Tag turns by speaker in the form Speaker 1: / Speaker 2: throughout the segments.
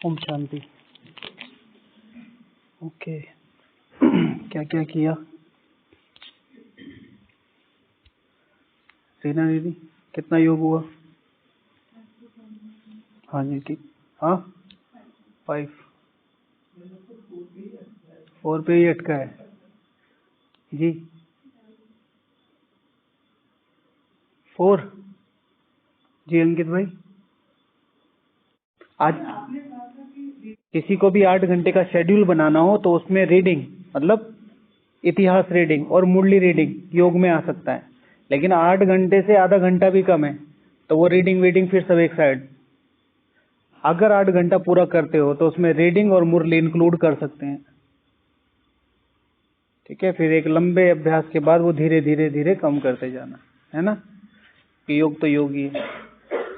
Speaker 1: Om Shanti. Okay, क्या क्या किया रीना दीदी? कितना योग हुआ? हाँ जी ठीक। हाँ 5 4 पे ही अटका है जी। 4 जी अंकित भाई। आज किसी को भी 8 घंटे का शेड्यूल बनाना हो तो उसमें रीडिंग मतलब इतिहास रीडिंग और मुरली रीडिंग योग में आ सकता है, लेकिन 8 घंटे से आधा घंटा भी कम है तो वो रीडिंग वीडिंग फिर सब एक साइड। अगर 8 घंटा पूरा करते हो तो उसमें रीडिंग और मुरली इंक्लूड कर सकते हैं, ठीक है। फिर एक लंबे अभ्यास के बाद वो धीरे धीरे धीरे कम करते जाना है ना, कि योग तो योग ही है।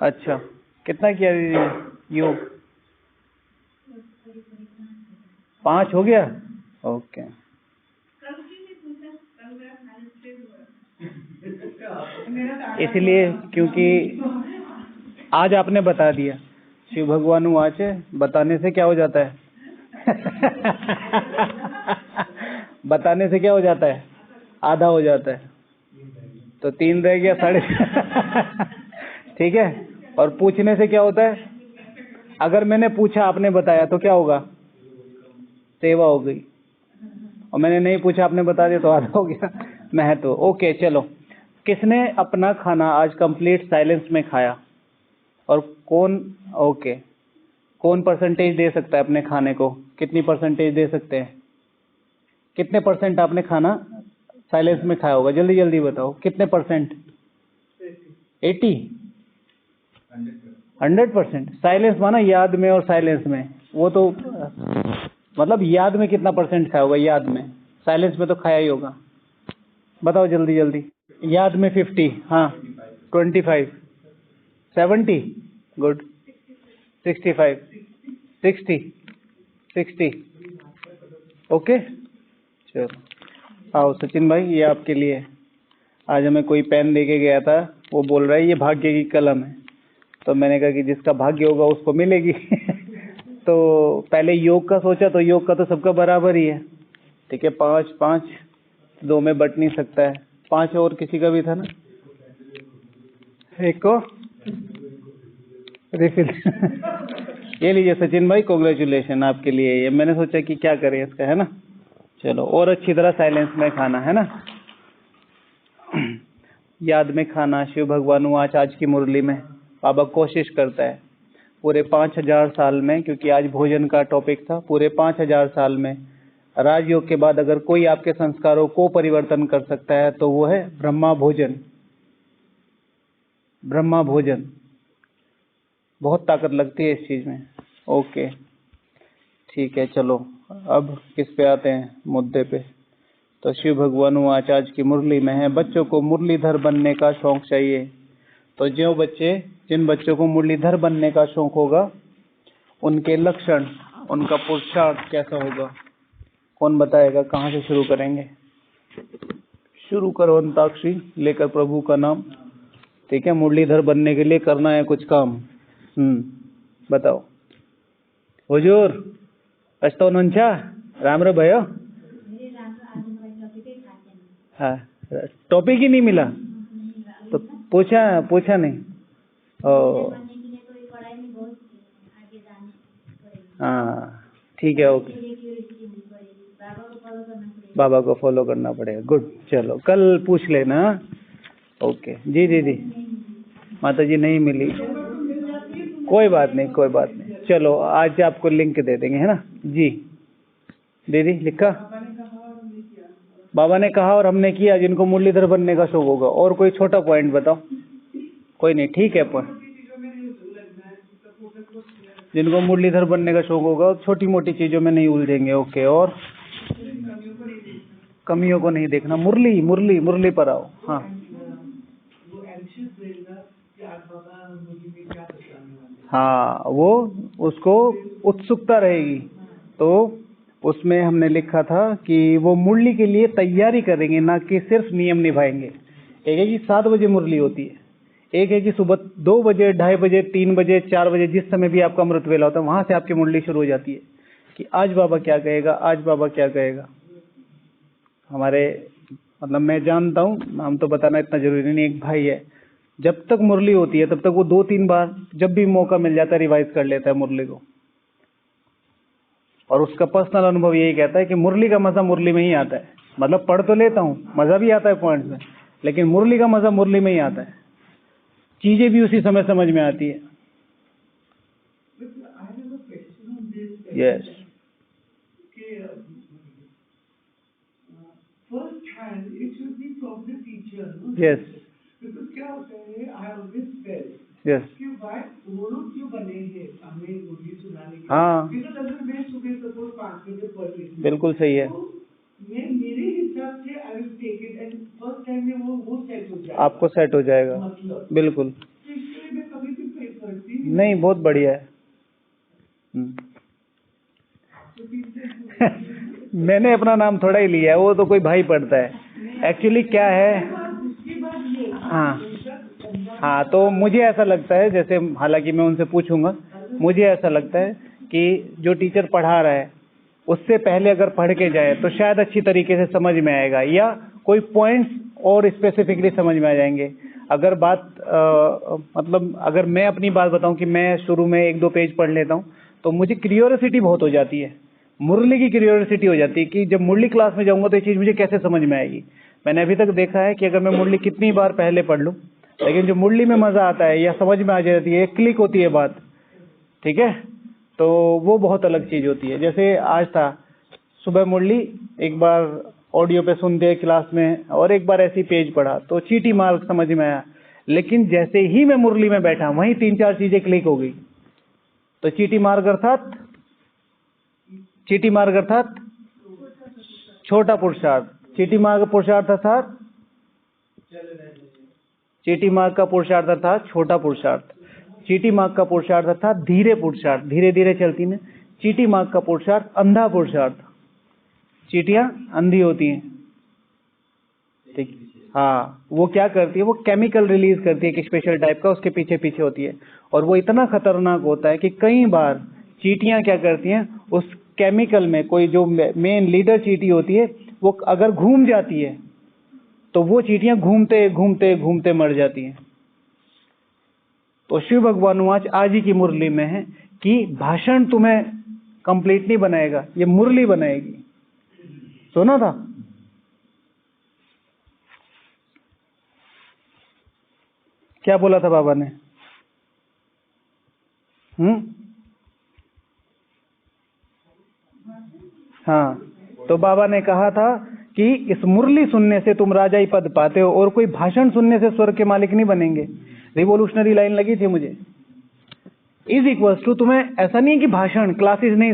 Speaker 1: अच्छा, कितना किया दीदी योग? 5 हो गया। ओके, इसलिए क्योंकि आज आपने बता दिया, शिव भगवान वाच बताने से क्या हो जाता है बताने से क्या हो जाता है? आधा हो जाता है, तो 3 रह गया 3.5 ठीक है। और पूछने से क्या होता है? अगर मैंने पूछा आपने बताया तो क्या होगा? सेवा हो गई, और मैंने नहीं पूछा आपने बता दिया तो आधा हो गया महत्व। ओके चलो, किसने अपना खाना आज कंप्लीट साइलेंस में खाया और कौन? ओके, कौन परसेंटेज दे सकता है अपने खाने को? कितनी परसेंटेज दे सकते हैं? कितने परसेंट आपने खाना साइलेंस में खाया होगा? जल्दी जल्दी बताओ, कितने परसेंट? 80? 100%? साइलेंस माना याद में और साइलेंस में, वो तो मतलब याद में कितना परसेंट खाया होगा? याद में, साइलेंस में तो खाया ही होगा। बताओ जल्दी जल्दी। याद में 50, हाँ 25, 70, गुड 65, 60, ओके चलो। आओ सचिन भाई, ये आपके लिए। आज हमें कोई पेन दे के गया था, वो बोल रहा है ये भाग्य की कलम है, तो मैंने कहा कि जिसका भाग्य होगा उसको मिलेगी तो पहले योग का सोचा, तो योग का तो सबका बराबर ही है, ठीक है। 5 5 2 में बट नहीं सकता है। 5 और किसी का भी था ना, एक को रिफिल ये लीजिए सचिन भाई, कॉन्ग्रेचुलेशन आपके लिए। ये मैंने सोचा कि क्या करें इसका, है ना। चलो, और अच्छी तरह साइलेंस में खाना है ना, याद में खाना। शिव भगवान आज की मुरली में बाबा कोशिश करता है पूरे 5000 साल में, क्योंकि आज भोजन का टॉपिक था, पूरे 5000 साल में राजयोग के बाद अगर कोई आपके संस्कारों को परिवर्तन कर सकता है तो वो है ब्रह्मा भोजन। ब्रह्मा भोजन, बहुत ताकत लगती है इस चीज में। ओके ठीक है, चलो अब किस पे आते हैं, मुद्दे पे। तो शिव भगवान आज की मुरली में है, बच्चों को मुरलीधर बनने का शौक चाहिए। तो जिन बच्चों को मुरलीधर बनने का शौक होगा, उनके लक्षण, उनका पुरुषार्थ कैसा होगा? कौन बताएगा? कहाँ से शुरू करेंगे? शुरू करो अंताक्षरी लेकर प्रभु का नाम, ठीक है। मुरलीधर बनने के लिए करना है कुछ काम। बताओ। हुजूर अस्तो नंचा राम रे भयो। हाँ, टॉपिक ही नहीं मिला तो पूछा नहीं। ओ हाँ ठीक है, ओके, बाबा को फॉलो करना पड़ेगा। गुड, चलो कल पूछ लेना। ओके जी दीदी, माता जी नहीं मिली, कोई बात नहीं कोई बात नहीं। चलो आज आपको लिंक दे देंगे, है ना जी। दीदी लिखा, बाबा ने कहा और हमने किया, जिनको मुरलीधर बनने का शौक होगा। और कोई छोटा पॉइंट बताओ? कोई नहीं, ठीक है। पॉइंट जिनको मुरलीधर बनने का शौक होगा छोटी मोटी चीजों में नहीं उलझेंगे। ओके, और कमियों को नहीं देखना। मुरली मुरली मुरली पर आओ। हाँ हाँ, वो उसको उत्सुकता रहेगी, तो उसमें हमने लिखा था कि वो मुरली के लिए तैयारी करेंगे, ना कि सिर्फ नियम निभाएंगे। एक है कि 7 बजे मुरली होती है, एक है कि सुबह 2 बजे, 2:30 बजे, 3 बजे, 4 बजे, जिस समय भी आपका अमृत वेला होता है, वहां से आपकी मुरली शुरू हो जाती है कि आज बाबा क्या कहेगा, आज बाबा क्या कहेगा। हमारे मतलब मैं जानता हूँ, नाम तो बताना इतना जरूरी नहीं, एक भाई है, जब तक मुरली होती है तब तक वो 2-3 बार जब भी मौका मिल जाता है रिवाइज कर लेता है मुरली को। और उसका पर्सनल अनुभव यही कहता है कि मुरली का मजा मुरली में ही आता है। मतलब पढ़ तो लेता हूँ, मजा भी आता है पॉइंट्स में, लेकिन मुरली का मजा मुरली में ही आता है, चीजें भी उसी समय समझ में आती है। Yes,
Speaker 2: first hand, it should be from the teacher. No?
Speaker 1: Yes,
Speaker 2: Because क्या होता है, I always felt
Speaker 1: यस,
Speaker 2: कि भाई वो लोग क्यों बने हैं हमें मुरली सुनाने के लिए।
Speaker 1: हाँ,
Speaker 2: बिकॉज अगर मैं सुबह सपोज 5 बजे पढ़ रही हूँ,
Speaker 1: बिल्कुल सही है,
Speaker 2: तो मैं मेरे हिसाब से I will take it and first time में वो सेट हो जाएगा,
Speaker 1: आपको सेट हो जाएगा,
Speaker 2: मतलब
Speaker 1: बिल्कुल।
Speaker 2: तो इसलिए मैं कभी भी प्रे करती
Speaker 1: नहीं, बहुत बढ़िया है। मैंने अपना नाम थोड़ा ही लिया है, वो तो कोई भाई पढ़ता है। एक्चुअली क्या है,
Speaker 2: उसके बाद ये
Speaker 1: हाँ हाँ, तो मुझे ऐसा लगता है, जैसे हालांकि मैं उनसे पूछूंगा, मुझे ऐसा लगता है कि जो टीचर पढ़ा रहा है उससे पहले अगर पढ़ के जाए तो शायद अच्छी तरीके से समझ में आएगा, या कोई पॉइंट्स और स्पेसिफिकली समझ में आ जाएंगे। अगर बात मतलब अगर मैं अपनी बात बताऊं कि मैं शुरू में 1-2 पेज पढ़ लेता हूं तो मुझे क्यूरियोसिटी बहुत हो जाती है, मुरली की क्यूरियोसिटी हो जाती है कि जब मुरली क्लास में जाऊंगा तो ये चीज़ मुझे कैसे समझ में आएगी। मैंने अभी तक देखा है कि अगर मैं मुरली कितनी बार पहले पढ़ लूँ, लेकिन जो मुरली में मज़ा आता है या समझ में आ जाती है, क्लिक होती है बात, ठीक है, तो वो बहुत अलग चीज़ होती है। जैसे आज था सुबह मुरली, एक बार ऑडियो पे सुनते क्लास में और एक बार ऐसी पेज पढ़ा तो चीटी मार्क समझ में आया, लेकिन जैसे ही मैं मुरली में बैठा वहीं 3-4 चीज़ें क्लिक हो गई। तो चीटी मार्ग अर्थात छोटा पुरुषार्थ, चीटी मार्ग पुरुषार्थ अर्थात चीटी मार्ग का पुरुषार्थ अर्थात छोटा पुरुषार्थ, चीटी मार्ग का पुरुषार्थ अर्थात धीरे पुरुषार्थ, धीरे धीरे चलती हैं। चीटी मार्ग का पुरुषार्थ अंधा पुरुषार्थ, चीटियां अंधी होती हैं, ठीक। हाँ, वो क्या करती है, वो केमिकल रिलीज करती है एक स्पेशल टाइप का, उसके पीछे पीछे होती है, और वो इतना खतरनाक होता है कि कई बार चीटियां क्या करती हैं, उस केमिकल में कोई जो मेन लीडर चीटी होती है वो अगर घूम जाती है तो वो चीटियां घूमते घूमते घूमते मर जाती हैं। तो शिव भगवान आज ही की मुरली में है कि भाषण तुम्हें कंप्लीट नहीं बनाएगा, ये मुरली बनाएगी। सुना था? क्या बोला था बाबा ने? हाँ, तो बाबा ने कहा था कि इस मुरली सुनने से तुम राजाई पद पाते हो, और कोई भाषण सुनने से स्वर्ग के मालिक नहीं बनेंगे। रिवोल्यूशनरी लाइन लगी थी मुझे। इज इक्वल्स टू, तुम्हें ऐसा नहीं है कि भाषण क्लासेस नहीं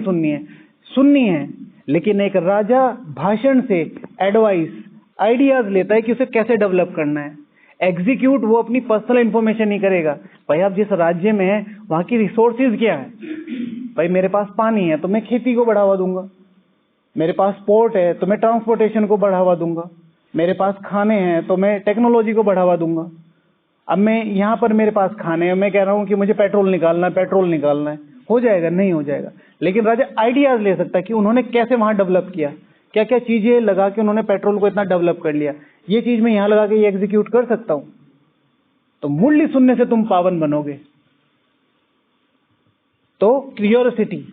Speaker 1: सुननी है, लेकिन एक राजा भाषण से एडवाइस आइडियाज लेता है कि उसे कैसे डेवलप करना है। एग्जीक्यूट वो अपनी पर्सनल इंफॉर्मेशन नहीं करेगा। भाई आप जिस राज्य में है वहां की रिसोर्सेज क्या है, भाई मेरे पास पानी है तो मैं खेती को बढ़ावा दूंगा, मेरे पास पोर्ट है तो मैं ट्रांसपोर्टेशन को बढ़ावा दूंगा, मेरे पास खाने हैं तो मैं टेक्नोलॉजी को बढ़ावा दूंगा। अब मैं यहाँ पर मेरे पास खाने हैं, मैं कह रहा हूँ कि मुझे पेट्रोल निकालना है, हो जाएगा? नहीं हो जाएगा। लेकिन राजा आइडियाज ले सकता है कि उन्होंने कैसे वहां डेवलप किया, क्या क्या चीजें लगा के उन्होंने पेट्रोल को इतना डेवलप कर लिया, ये चीज मैं यहाँ लगा के ये एग्जीक्यूट कर सकता हूँ। तो मुरली सुनने से तुम पावन बनोगे। तो क्यूरियोसिटी,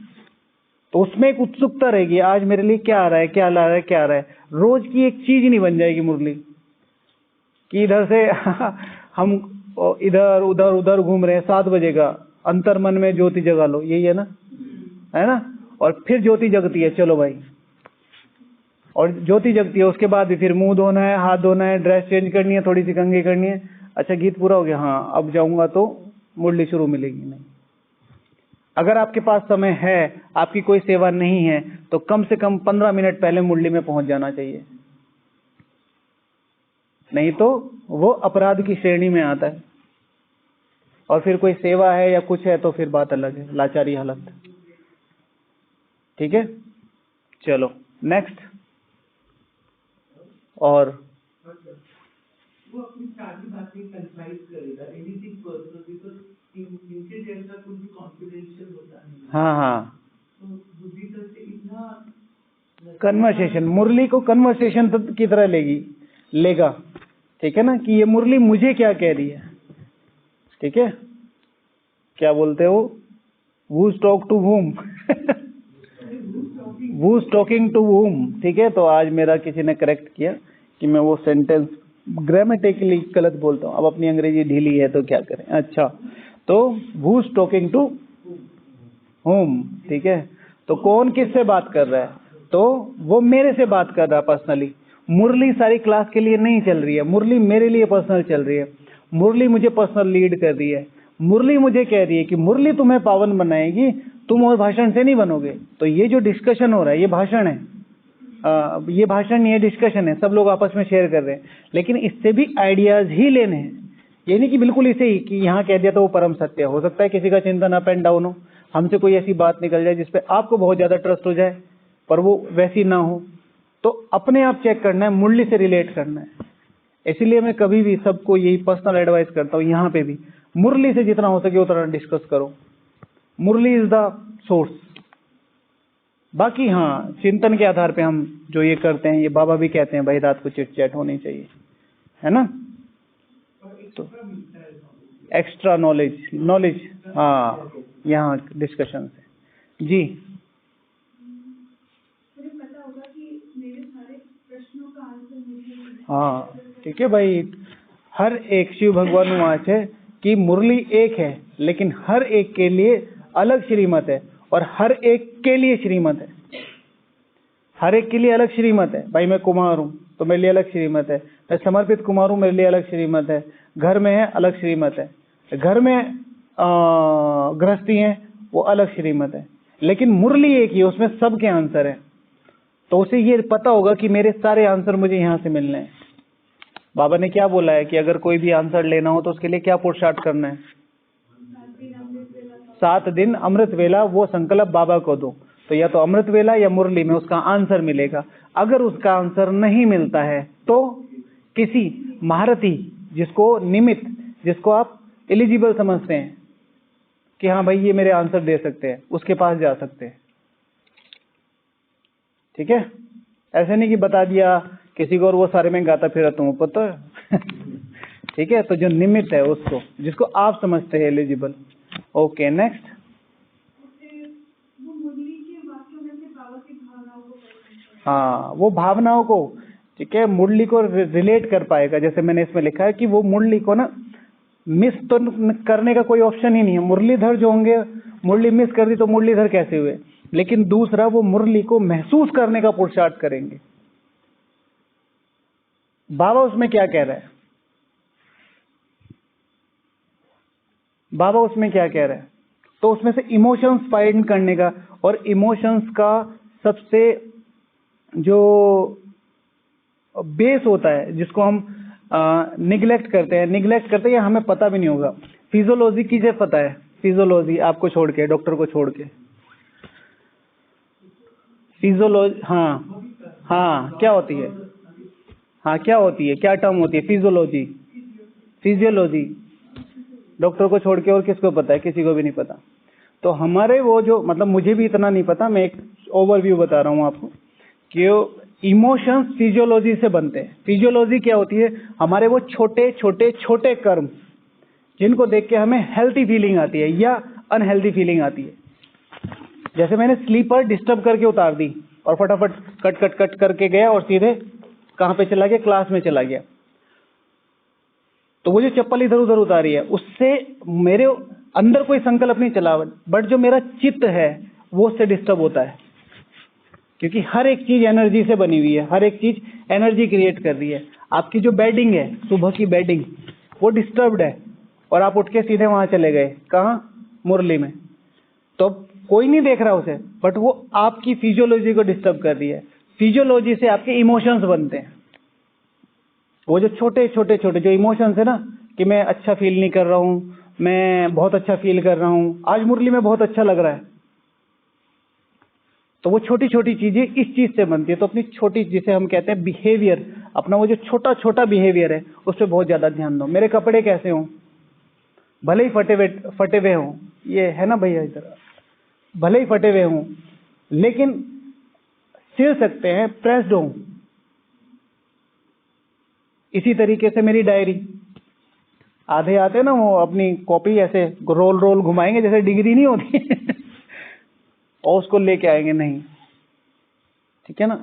Speaker 1: तो उसमें एक उत्सुकता रहेगी, आज मेरे लिए क्या आ रहा है, क्या ला रहा है, क्या आ रहा है। रोज की एक चीज नहीं बन जाएगी मुरली कि इधर से हम इधर उधर उधर घूम रहे हैं। 7 बजे का अंतर मन में ज्योति जगा लो, यही है ना? और फिर ज्योति जगती है, चलो भाई, और ज्योति जगती है, उसके बाद भी फिर मुंह धोना है, हाथ धोना है, ड्रेस चेंज करनी है, थोड़ी सी कंघी करनी है। अच्छा, गीत पूरा हो गया, हाँ अब जाऊंगा तो मुरली शुरू मिलेगी नहीं। अगर आपके पास समय है, आपकी कोई सेवा नहीं है, तो कम से कम 15 मिनट पहले मुरली में पहुंच जाना चाहिए, नहीं तो वो अपराध की श्रेणी में आता है। और फिर कोई सेवा है या कुछ है तो फिर बात अलग है, लाचारी हालत। ठीक है, चलो नेक्स्ट। और
Speaker 2: वो अपनी सारी बातें कंसाइज करेगा, एनीथिंग पर्सनल, बिकॉज इनके जैसा कुछ भी कॉन्फिडेंशियल होता नहीं।
Speaker 1: हाँ
Speaker 2: तो बुद्धि सर से इतना
Speaker 1: कन्वर्सेशन, मुरली को कन्वर्सेशन की तरह लेगा, ठीक है ना, कि ये मुरली मुझे क्या कह रही है, ठीक है, क्या बोलते हो, who's talk to whom who's talking to whom, ठीक है। तो आज मेरा किसी ने करेक्ट किया कि मैं वो सेंटेंस ग्रामेटिकली गलत बोलता हूँ, अब अपनी अंग्रेजी ढीली है तो क्या करें। अच्छा, तो who's talking to whom, ठीक है, तो कौन किससे बात कर रहा है, तो वो मेरे से बात कर रहा है पर्सनली। मुरली सारी क्लास के लिए नहीं चल रही है, मुरली मेरे लिए पर्सनल चल रही है, मुरली मुझे पर्सनल लीड कर रही है, मुरली मुझे कह रही है कि मुरली तुम्हें पावन बनाएगी, तुम और भाषण से नहीं बनोगे। तो ये जो डिस्कशन हो रहा है ये भाषण है, ये भाषण नहीं है, डिस्कशन है, सब लोग आपस में शेयर कर रहे हैं, लेकिन इससे भी आइडियाज ही लेने हैं। ये नहीं कि बिल्कुल इसे ही कि यहाँ कह दिया तो वो परम सत्य हो सकता है, किसी का चिंतन अप एंड डाउन हो, हमसे कोई ऐसी बात निकल जाए जिसपे आपको बहुत ज्यादा ट्रस्ट हो जाए पर वो वैसी ना हो, तो अपने आप चेक करना है, मुरली से रिलेट करना है। इसीलिए मैं कभी भी सबको यही पर्सनल एडवाइस करता हूँ, यहाँ पे भी मुरली से जितना हो सके उतना डिस्कस करो, मुरली इज द सोर्स। बाकी हाँ, चिंतन के आधार पे हम जो ये करते हैं, ये बाबा भी कहते हैं भाई रात को चिट चैट होनी चाहिए, है ना, तो एक्स्ट्रा नॉलेज हाँ, यहाँ डिस्कशन से जी। हाँ ठीक है भाई, हर एक शिव भगवान वाच है कि मुरली एक है, लेकिन हर एक के लिए अलग श्रीमत है, और हर एक के लिए श्रीमत है, हर एक के लिए अलग श्रीमत है। भाई मैं कुमार हूँ तो मेरे लिए अलग श्रीमत है, मैं समर्पित कुमार हूँ मेरे लिए अलग श्रीमत है, घर में है अलग श्रीमत है, घर में गृहस्थी है वो अलग श्रीमत है, लेकिन मुरली एक ही है, उसमें सबके आंसर है। तो उसे ये पता होगा कि मेरे सारे आंसर मुझे यहाँ से मिलने हैं। बाबा ने क्या बोला है कि अगर कोई भी आंसर लेना हो तो उसके लिए क्या पुरुषार्थ करना है, 7 दिन अमृत वेला वो संकल्प बाबा को दो, तो या तो अमृत वेला या मुरली में उसका आंसर मिलेगा। अगर उसका आंसर नहीं मिलता है तो किसी महारथी, जिसको निमित्त, जिसको आप एलिजिबल समझते हैं कि हाँ भाई ये मेरे आंसर दे सकते हैं, उसके पास जा सकते हैं, ठीक है। ऐसे नहीं कि बता दिया किसी को और वो सारे में गाता फिरा तुम पता है ठीक है, तो जो निमित्त है उसको, जिसको आप समझते हैं एलिजिबल। ओके नेक्स्ट, हाँ वो भावनाओं को, ठीक है, मुरली को रिलेट कर पाएगा। जैसे मैंने इसमें लिखा है कि वो मुरली को ना मिस तो करने का कोई ऑप्शन ही नहीं है। मुरलीधर जो होंगे, मुरली मिस कर दी तो मुरलीधर कैसे हुए, लेकिन दूसरा वो मुरली को महसूस करने का पुरुषार्थ करेंगे। बाबा उसमें क्या कह रहा है, बाबा उसमें क्या कह रहा है, तो उसमें से इमोशंस फाइंड करने का, और इमोशंस का सबसे जो बेस होता है जिसको हम निग्लेक्ट करते हैं या हमें पता भी नहीं होगा। फिजियोलॉजी किसे पता है, फिजियोलॉजी आपको छोड़ के, डॉक्टर को छोड़ के, फिजियोलॉजी हाँ क्या होती है, हाँ क्या होती है, क्या टर्म होती है, फिजियोलॉजी डॉक्टर को छोड़ के और किसको पता है, किसी को भी नहीं पता। तो हमारे वो जो, मतलब मुझे भी इतना नहीं पता, मैं एक ओवरव्यू बता रहा हूँ आपको कि इमोशंस फिजियोलॉजी से बनते हैं। फिजियोलॉजी क्या होती है, हमारे वो छोटे छोटे छोटे कर्म जिनको देख के हमें हेल्थी फीलिंग आती है या अनहेल्थी फीलिंग आती है। जैसे मैंने स्लीपर डिस्टर्ब करके उतार दी और फटाफट कट कट कट करके गया और सीधे कहाँ पे चला गया, क्लास में चला गया, तो वो जो चप्पल इधर उधर उतारी है उससे मेरे अंदर कोई संकल्प नहीं चला, बट जो मेरा चित्त है वो उससे डिस्टर्ब होता है, क्योंकि हर एक चीज एनर्जी से बनी हुई है, हर एक चीज एनर्जी क्रिएट कर रही है। आपकी जो बेडिंग है, सुबह की बेडिंग, वो डिस्टर्ब्ड है और आप उठ के सीधे वहां चले गए, कहाँ, मुरली में, तो कोई नहीं देख रहा उसे, बट वो आपकी फिजियोलॉजी को डिस्टर्ब कर रही है। फिजियोलॉजी से आपके इमोशंस बनते हैं, वो जो छोटे छोटे छोटे जो इमोशंस है ना, कि मैं अच्छा फील नहीं कर रहा हूँ, मैं बहुत अच्छा फील कर रहा हूँ, आज मुरली में बहुत अच्छा लग रहा है, तो वो छोटी छोटी चीजें इस चीज से बनती है। तो अपनी छोटी, जिसे हम कहते हैं बिहेवियर, अपना वो जो छोटा छोटा बिहेवियर है उस पर बहुत ज्यादा ध्यान दो। मेरे कपड़े कैसे हों, भले ही फटे हुए हों, ये है ना भैया इधर, भले ही फटे हुए हों लेकिन सिल सकते हैं, प्रेस्ड हों। इसी तरीके से मेरी डायरी, आधे आते ना वो अपनी कॉपी ऐसे रोल रोल घुमाएंगे जैसे डिग्री नहीं होती और उसको लेके आएंगे, नहीं, ठीक है ना।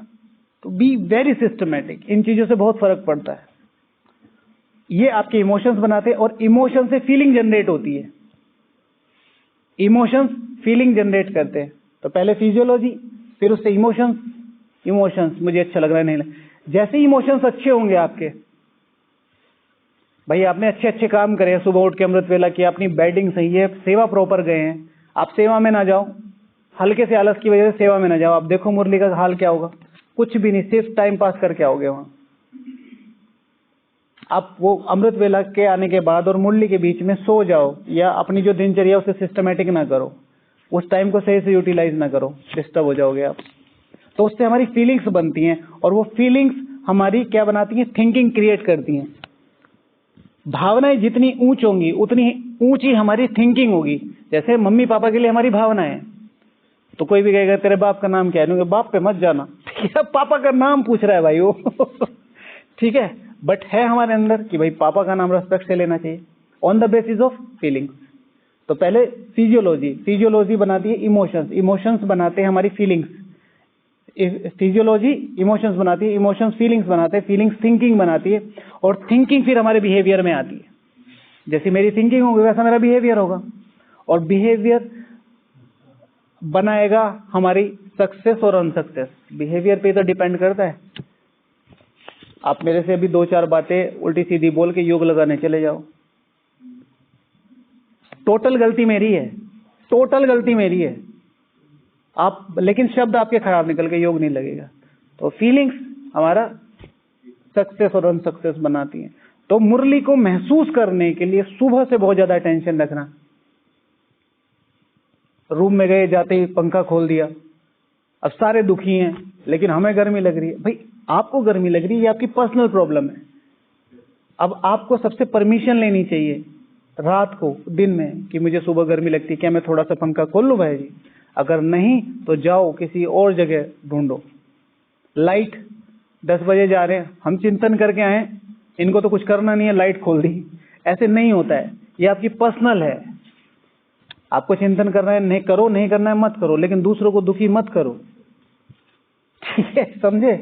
Speaker 1: तो बी वेरी सिस्टमेटिक, इन चीजों से बहुत फर्क पड़ता है। ये आपके इमोशंस बनाते हैं और इमोशन से फीलिंग जनरेट होती है। इमोशंस फीलिंग जनरेट करते हैं। तो पहले फिजियोलॉजी, फिर उससे इमोशंस। इमोशंस मुझे अच्छा लग रहा है, नहीं, जैसे इमोशंस अच्छे होंगे आपके, भाई आपने अच्छे अच्छे काम करे, सुबह उठ के अमृत वेला किया, अपनी बैटिंग सही है, सेवा प्रॉपर गए हैं, आप सेवा में ना जाओ, हल्के से आलस की वजह से सेवा में ना जाओ, आप देखो मुरली का हाल क्या होगा, कुछ भी नहीं, सिर्फ टाइम पास करके आओगे वहां। आप वो अमृत वेला के आने के बाद और मुरली के बीच में सो जाओ, या अपनी जो दिनचर्या उसे सिस्टमेटिक ना करो, उस टाइम को सही से यूटिलाइज ना करो, डिस्टर्ब हो जाओगे आप। तो उससे हमारी फीलिंग्स बनती हैं और वो फीलिंग्स हमारी क्या बनाती हैं, थिंकिंग क्रिएट करती हैं। भावनाएं जितनी ऊंच होंगी उतनी ऊंची हमारी थिंकिंग होगी। जैसे मम्मी पापा के लिए हमारी भावनाएं, तो कोई भी कहेगा तेरे बाप का नाम क्या है, बाप पे मत जाना, ठीक है, पापा का नाम पूछ रहा है भाई वो ठीक है, बट है हमारे अंदर कि भाई पापा का नाम रेस्पेक्ट से लेना चाहिए, on the basis of feelings. तो पहले फिजियोलॉजी, फिजियोलॉजी बनाती है इमोशंस, इमोशंस बनाते हैं हमारी फीलिंग्स, फिजियोलॉजी इमोशंस बनाती है, इमोशंस फीलिंग्स बनाते हैं, फीलिंग्स थिंकिंग बनाती है, और थिंकिंग फिर हमारे बिहेवियर में आती है। जैसी मेरी थिंकिंग होगी वैसा मेरा बिहेवियर होगा, और बिहेवियर बनाएगा हमारी सक्सेस और अनसक्सेस। बिहेवियर पे तो डिपेंड करता है। आप मेरे से अभी 2-4 बातें उल्टी सीधी बोल के योग लगाने चले जाओ, टोटल गलती मेरी है, टोटल गलती मेरी है। आप लेकिन शब्द आपके खराब निकल के योग नहीं लगेगा। तो फीलिंग्स हमारा सक्सेस और अनसक्सेस बनाती हैं। तो मुरली को महसूस करने के लिए सुबह से बहुत ज्यादा टेंशन रखना। रूम में गए, जाते ही पंखा खोल दिया, अब सारे दुखी हैं लेकिन हमें गर्मी लग रही है। भाई आपको गर्मी लग रही है, ये आपकी पर्सनल प्रॉब्लम है। अब आपको सबसे परमिशन लेनी चाहिए रात को, दिन में, कि मुझे सुबह गर्मी लगती है, क्या मैं थोड़ा सा पंखा खोल लूं भाई जी? अगर नहीं तो जाओ किसी और जगह ढूंढो। लाइट 10 बजे जा रहे हैं, हम चिंतन करके आए, इनको तो कुछ करना नहीं है, लाइट खोल दी। ऐसे नहीं होता है, ये आपकी पर्सनल है। आपको चिंतन करना है, नहीं करो, नहीं करना है मत करो, लेकिन दूसरों को दुखी मत करो, ठीक है, समझे?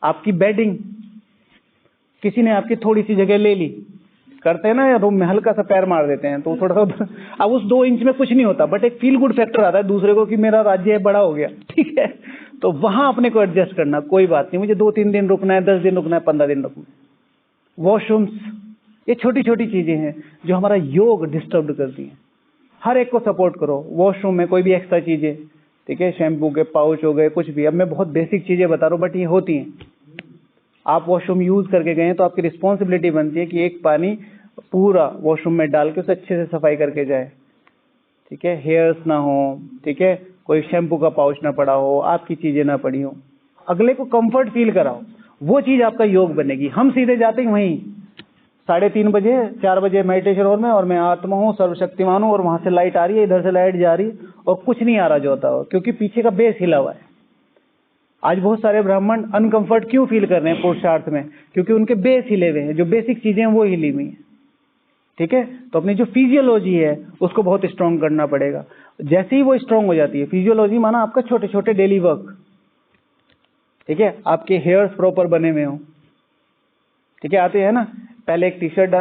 Speaker 1: आपकी बेडिंग, किसी ने आपकी थोड़ी सी जगह ले ली, करते हैं ना, रूम में हल्का सा पैर मार देते हैं तो थोड़ा सा, अब उस 2 इंच में कुछ नहीं होता, बट एक फील गुड फैक्टर आता है दूसरे को कि मेरा राज्य बड़ा हो गया, ठीक है। तो वहां अपने को एडजस्ट करना, कोई बात नहीं, मुझे 2-3 दिन रुकना है, 10 दिन रुकना है, 15 दिन रुकना है। वॉशरूम्स, ये छोटी छोटी चीजें हैं जो हमारा योग डिस्टर्ब करती हैं। हर एक को सपोर्ट करो। वॉशरूम में कोई भी एक्स्ट्रा चीजें, ठीक है, शैम्पू के पाउच हो गए, कुछ भी, अब मैं बहुत बेसिक चीजें बता रहा हूँ बट ये होती हैं। आप वॉशरूम यूज करके गए तो आपकी रिस्पॉन्सिबिलिटी बनती है कि एक पानी पूरा वॉशरूम में डाल के उसे अच्छे से सफाई करके जाए, ठीक है, हेयर्स ना हो, ठीक है, कोई शैम्पू का पाउच ना पड़ा हो, आपकी चीजें ना पड़ी हो, अगले को कंफर्ट फील कराओ, वो चीज आपका योग बनेगी। हम सीधे जाते हैं वहीं 3:30 बजे 4 बजे मेडिटेशन हॉल में, और मैं आत्मा हूँ, सर्वशक्तिमान हूँ, और वहां से लाइट आ रही है, इधर से लाइट जा रही है, और कुछ नहीं आ रहा जो होता हो, क्योंकि पीछे का बेस हिला हुआ है। आज बहुत सारे ब्राह्मण अनकंफर्ट क्यों फील कर रहे हैं पुरुषार्थ में? क्योंकि उनके बेस हिले हुए हैं, जो बेसिक चीजें हैं वो हिली हुई हैं, ठीक है। तो अपनी जो फिजियोलॉजी है उसको बहुत स्ट्रांग करना पड़ेगा। जैसे ही वो स्ट्रांग हो जाती है, फिजियोलॉजी माना आपका छोटे छोटे डेली वर्क, ठीक है, आपके हेयर्स प्रॉपर बने हुए हो, ठीक है, आते हैं ना, पहले एक टी-शर्ट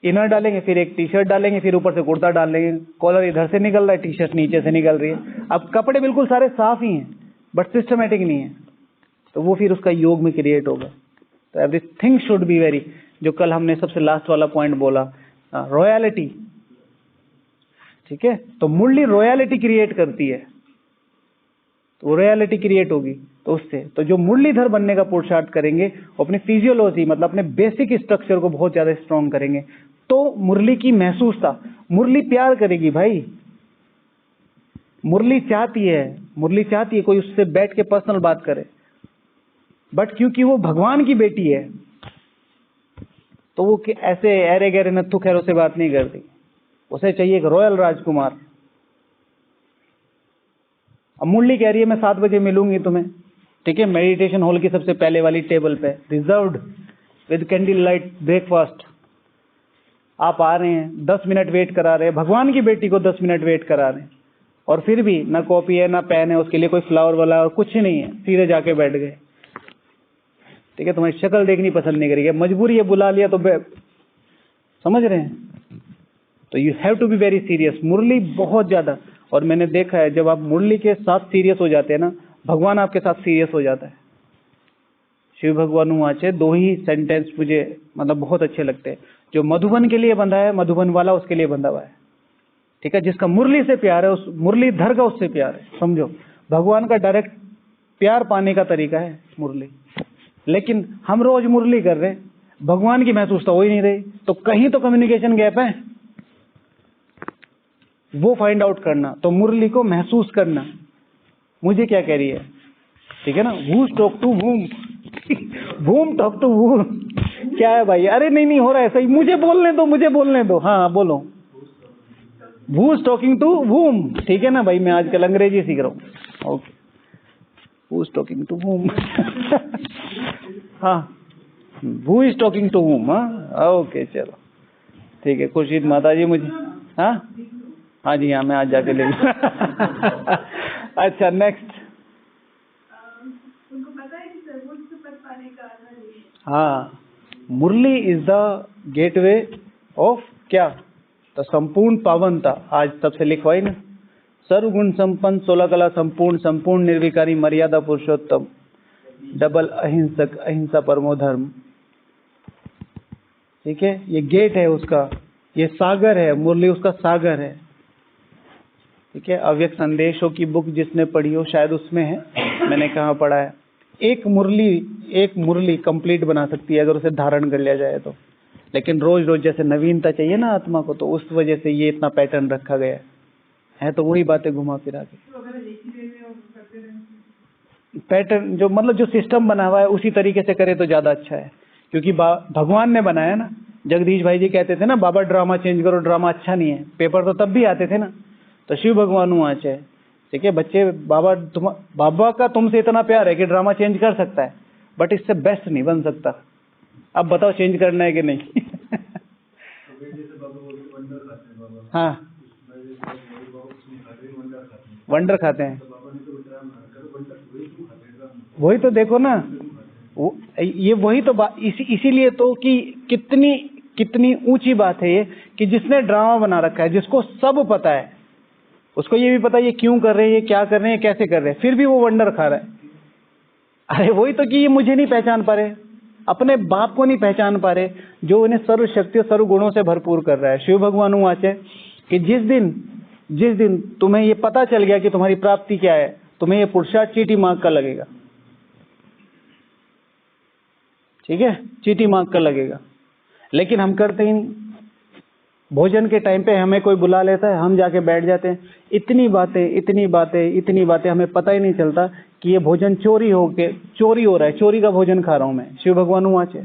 Speaker 1: इनर डालेंगे, फिर एक टी-शर्ट डालेंगे, फिर ऊपर से कुर्ता डाल लेंगे, कॉलर इधर से निकल रहा है, टी-शर्ट नीचे से निकल रही है। अब कपड़े बिल्कुल सारे साफ ही हैं बट सिस्टमेटिक नहीं है, तो वो फिर उसका योग में क्रिएट होगा। तो एवरीथिंग शुड बी वेरी, जो कल हमने सबसे लास्ट वाला पॉइंट बोला, रॉयलिटी, ठीक है। तो मुरली रॉयलिटी क्रिएट करती है, तो रॉयलिटी क्रिएट होगी तो उससे, तो जो मुरलीधर बनने का पुरुषार्थ करेंगे वो अपनी फिजियोलॉजी, मतलब अपने बेसिक स्ट्रक्चर को बहुत ज्यादा स्ट्रांग करेंगे। तो मुरली की महसूसता, मुरली प्यार करेगी भाई, मुरली चाहती है, मुरली चाहती है कोई उससे बैठ के पर्सनल बात करे, बट क्योंकि वो भगवान की बेटी है तो वो ऐसे अरे गहरे नत्थु खैरों से बात नहीं करती। उसे चाहिए एक रॉयल राजकुमार। अब मुरली कह रही है मैं 7 बजे मिलूंगी तुम्हें, ठीक है, मेडिटेशन हॉल की सबसे पहले वाली टेबल पे, reserved with candle light breakfast. आप आ रहे हैं, 10 मिनट वेट करा रहे हैं, भगवान की बेटी को 10 मिनट वेट करा रहे हैं, और फिर भी ना कॉपी है ना पेन है, उसके लिए कोई फ्लावर वाला और कुछ नहीं है, सीधे जाके बैठ गए। ठीक है, तुम्हारी शक्ल देखनी पसंद नहीं करेगी, मजबूरी है, बुला लिया तो समझ रहे हैं। तो you have to be very serious. Murali बहुत ज्यादा, और मैंने देखा है जब आप मुरली के साथ सीरियस हो जाते हैं ना, भगवान आपके साथ सीरियस हो जाता है। शिव भगवान वाचे 2 ही सेंटेंस मुझे मतलब बहुत अच्छे लगते हैं। जो मधुबन के लिए बंधा है, मधुबन वाला उसके लिए बंधा हुआ है। ठीक है, जिसका मुरली से प्यार है, उस मुरलीधर का उससे प्यार है। समझो, भगवान का डायरेक्ट प्यार पाने का तरीका है मुरली। लेकिन हम रोज मुरली कर रहे, भगवान की महसूसता हो ही नहीं रही, तो कहीं तो कम्युनिकेशन गैप है, वो फाइंड आउट करना। तो मुरली को महसूस करना, मुझे क्या कह रही है, ठीक है ना, who talk to whom, whom talk to whom, क्या है भाई, अरे नहीं हो रहा है सही, मुझे बोलने दो, हाँ बोलो, who is talking to whom, ठीक है ना भाई, मैं आजकल अंग्रेजी सीख रहा हूँ। Okay, who is talking to whom, हाँ, who is talking to whom, हाँ ओके चलो ठीक है। खुर्शीद माता जी मुझे, हाँ जी हाँ, मैं आज जाके ले अच्छा नेक्स्ट।
Speaker 3: उनको पता है कि सर्वोच्च पद पाने का आधार है।
Speaker 1: हाँ, मुरली इज द गेटवे ऑफ क्या, तो संपूर्ण पावनता। आज सबसे लिखवाई ना, सर्वगुण संपन्न, 16 कला संपूर्ण, संपूर्ण निर्विकारी, मर्यादा पुरुषोत्तम, डबल अहिंसक, अहिंसा परमो धर्म। ठीक है, ये गेट है उसका, ये सागर है, मुरली उसका सागर है। ठीक है, अव्यक्त संदेशों की बुक जिसने पढ़ी हो शायद उसमें है, मैंने कहाँ पढ़ा है। एक मुरली कंप्लीट बना सकती है अगर उसे धारण कर लिया जाए तो। लेकिन रोज रोज जैसे नवीनता चाहिए ना आत्मा को, तो उस वजह से ये इतना पैटर्न रखा गया है। तो वही बातें घुमा फिरा के पैटर्न, जो मतलब जो सिस्टम बना हुआ है उसी तरीके से करे तो ज्यादा अच्छा है। क्योंकि भगवान ने बनाया ना। जगदीश भाई जी कहते थे ना, बाबा ड्रामा चेंज करो, ड्रामा अच्छा नहीं है। पेपर तो तब भी आते थे ना। तो शिव भगवान वाचे, ठीक है बच्चे, बाबा का तुमसे इतना प्यार है कि ड्रामा चेंज कर सकता है, बट इससे बेस्ट नहीं बन सकता। अब बताओ चेंज करना है कि नहीं। हाँ, वंडर खाते हैं, वही तो देखो ना, ये वही तो बात, इसीलिए तो कि कितनी ऊंची बात है ये, कि जिसने ड्रामा बना रखा है, जिसको सब पता है, उसको ये भी पता है ये क्यों कर रहे हैं, ये क्या कर रहे हैं, कैसे कर रहे हैं, फिर भी वो वंडर खा रहा है। अरे वही तो कि ये मुझे नहीं पहचान पा रहे, अपने बाप को नहीं पहचान पा रहे, जो उन्हें सर्व शक्ति और सर्व गुणों से भरपूर कर रहा है। शिव भगवान वाचे कि जिस दिन तुम्हें ये पता चल गया कि तुम्हारी प्राप्ति क्या है, तुम्हें ये पुरुषार्थ चीटी मार्ग का लगेगा। ठीक है, चीटी मार्ग का लगेगा। लेकिन हम करते ही नहीं। भोजन के टाइम पे हमें कोई बुला लेता है, हम जाके बैठ जाते हैं। इतनी बातें, हमें पता ही नहीं चलता कि ये भोजन चोरी हो रहा है, चोरी का भोजन खा रहा हूं मैं। शिव भगवान वाचे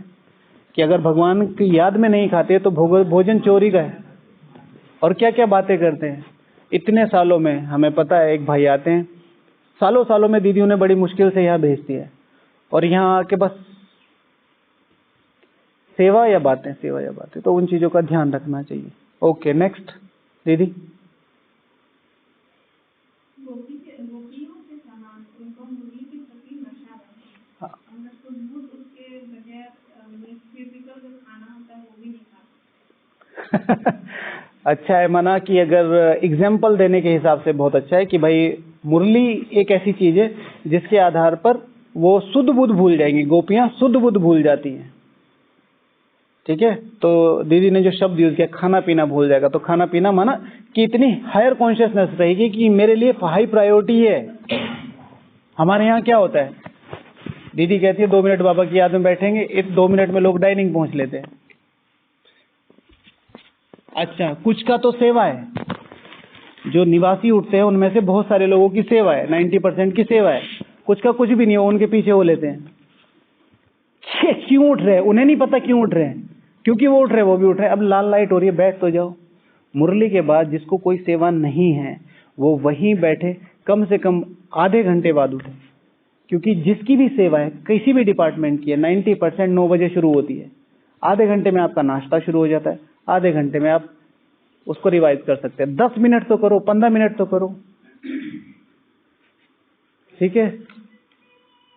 Speaker 1: कि अगर भगवान की याद में नहीं खाते तो भोजन चोरी का है। और क्या क्या बातें करते हैं। इतने सालों में हमें पता है, एक भाई आते हैं, सालों में दीदियों ने बड़ी मुश्किल से यहाँ भेजती है, और यहाँ आके बस सेवा या बातें, तो उन चीजों का ध्यान रखना चाहिए। ओके नेक्स्ट दीदी।
Speaker 3: गोपियों के समान उनको मुरली के प्रति नशा है। अगर तो दूध उसके बगैर फिजिकल जो खाना होता है वो भी नहीं खाता।
Speaker 1: अच्छा है, माना कि अगर एग्जाम्पल देने के हिसाब से बहुत अच्छा है कि भाई मुरली एक ऐसी चीज है जिसके आधार पर वो शुद्ध बुद्ध भूल जाएंगी, गोपियां शुद्ध बुद्ध भूल जाती हैं। ठीक है, तो दीदी ने जो शब्द यूज किया, खाना पीना भूल जाएगा, तो खाना पीना माना कि इतनी हायर कॉन्शियसनेस रहेगी कि मेरे लिए हाई प्रायोरिटी है। हमारे यहाँ क्या होता है, दीदी कहती है 2 मिनट बाबा की याद में बैठेंगे, 2 मिनट में लोग डाइनिंग पहुंच लेते हैं। अच्छा, कुछ का तो सेवा है, जो निवासी उठते हैं उनमें से बहुत सारे लोगों की सेवा है, 90% की सेवा है, कुछ का कुछ भी नहीं है, उनके पीछे वो लेते हैं। क्यों उठ रहे हैं? उन्हें नहीं पता क्यों उठ रहे हैं, क्योंकि वो उठ रहे हैं, वो भी उठ रहे हैं। अब लाल लाइट हो रही है, बैठ तो जाओ। मुरली के बाद जिसको कोई सेवा नहीं है वो वहीं बैठे, कम से कम आधे घंटे बाद उठे, क्योंकि जिसकी भी सेवा है किसी भी डिपार्टमेंट की है 90% 9 बजे शुरू होती है। आधे घंटे में आपका नाश्ता शुरू हो जाता है, आधे घंटे में आप उसको रिवाइज कर सकते हैं। 10 मिनट तो करो, 15 मिनट तो करो, ठीक है।